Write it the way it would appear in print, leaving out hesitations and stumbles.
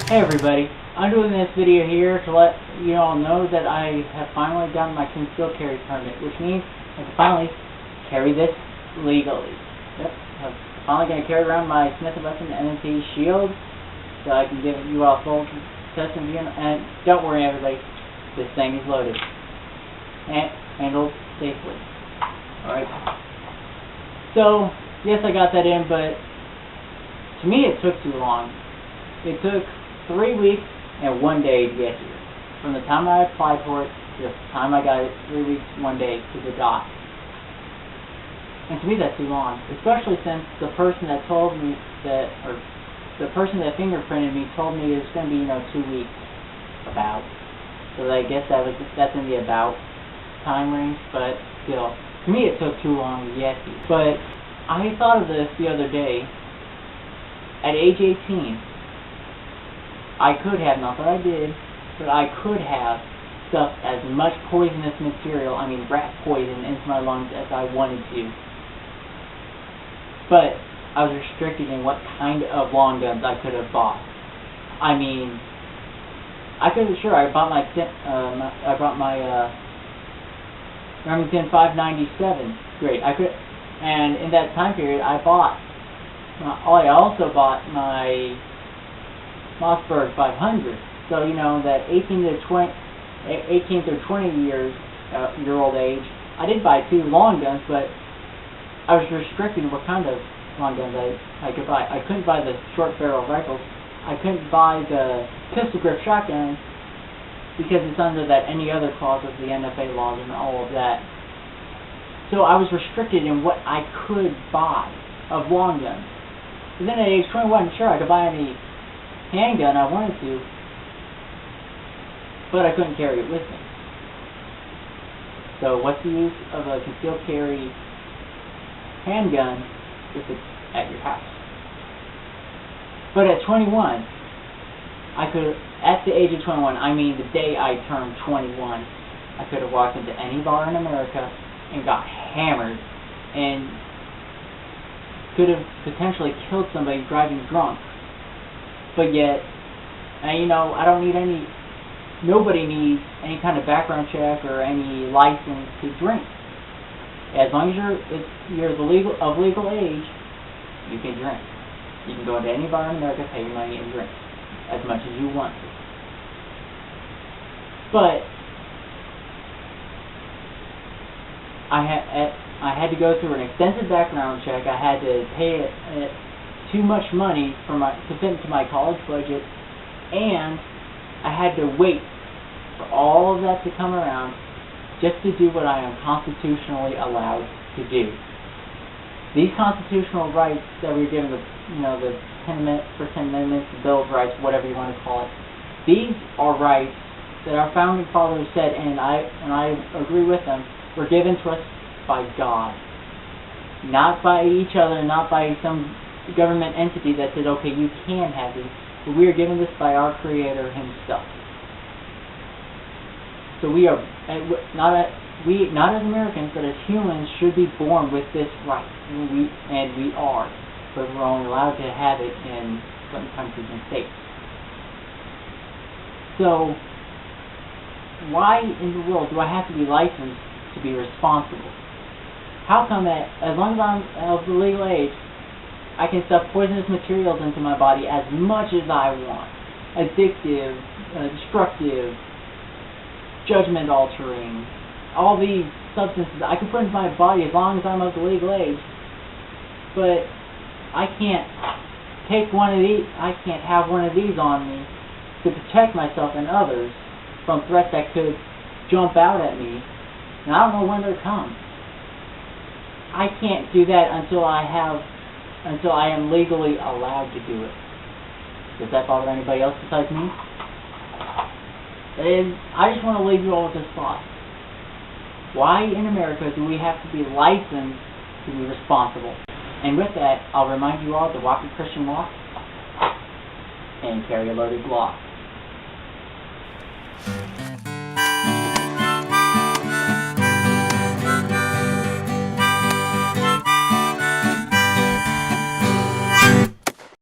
Hey everybody, I'm doing this video here to let you all know that I have finally gotten my concealed carry permit, which means I can finally carry this legally. Yep, I'm finally going to carry around my Smith & Wesson NNT Shield so I can give you all full testing again. And don't worry everybody, this thing is loaded and handled safely. Alright, so yes, I got that in, but to me it took too long. It took 3 weeks and 1 day to get here. From the time I applied for it to the time I got it, 3 weeks, 1 day to the dot. And to me that's too long, especially since the person that told me that, or the person that fingerprinted me told me it's going to be, 2 weeks about. So I guess that's in the about time range, but still, to me it took too long to get here. But I thought of this the other day. At age 18, I could have, not that I did, but I could have stuffed as much poisonous material, rat poison, into my lungs as I wanted to. But I was restricted in what kind of long guns I could have bought. I bought my Remington 597. Great. And in that time period, I also bought my Mossberg 500. So that 18 through 20 year old age, I did buy 2 long guns, but I was restricted in what kind of long guns I could buy. I couldn't buy the short barrel rifles. I couldn't buy the pistol grip shotgun because it's under that any other clause of the NFA laws and all of that. So I was restricted in what I could buy of long guns. But then at age 21, sure, I could buy any handgun I wanted to, but I couldn't carry it with me. So what's the use of a concealed carry handgun if it's at your house? But at 21, at the age of 21, the day I turned 21, I could have walked into any bar in America and got hammered and could have potentially killed somebody driving drunk. But yet, nobody needs any kind of background check or any license to drink. As long as you're of legal age, you can drink. You can go into any bar in America, pay your money, and drink as much as you want to. But I had to go through an extensive background check. I had to pay too much money to fit into my college budget, and I had to wait for all of that to come around just to do what I am constitutionally allowed to do. These constitutional rights that we're given, the 10 Amendments, the Bill of Rights, whatever you want to call it, these are rights that our founding fathers said, and I agree with them, were given to us by God, not by each other, not by some government entity that said, okay, you can have these, but we are given this by our Creator Himself. So we are not as Americans, but as humans, should be born with this right, and we are, but we're only allowed to have it in certain countries and states. So why in the world do I have to be licensed to be responsible? How come that as long as I'm of the legal age, I can stuff poisonous materials into my body as much as I want? Addictive, destructive, judgment-altering, all these substances I can put into my body as long as I'm of the legal age. But I can't take one of these. I can't have one of these on me to protect myself and others from threats that could jump out at me, and I don't know when they're come. I can't do that until I am legally allowed to do it. Does that bother anybody else besides me? And I just want to leave you all with this thought. Why in America do we have to be licensed to be responsible? And with that, I'll remind you all to walk a Christian walk and carry a loaded Glock.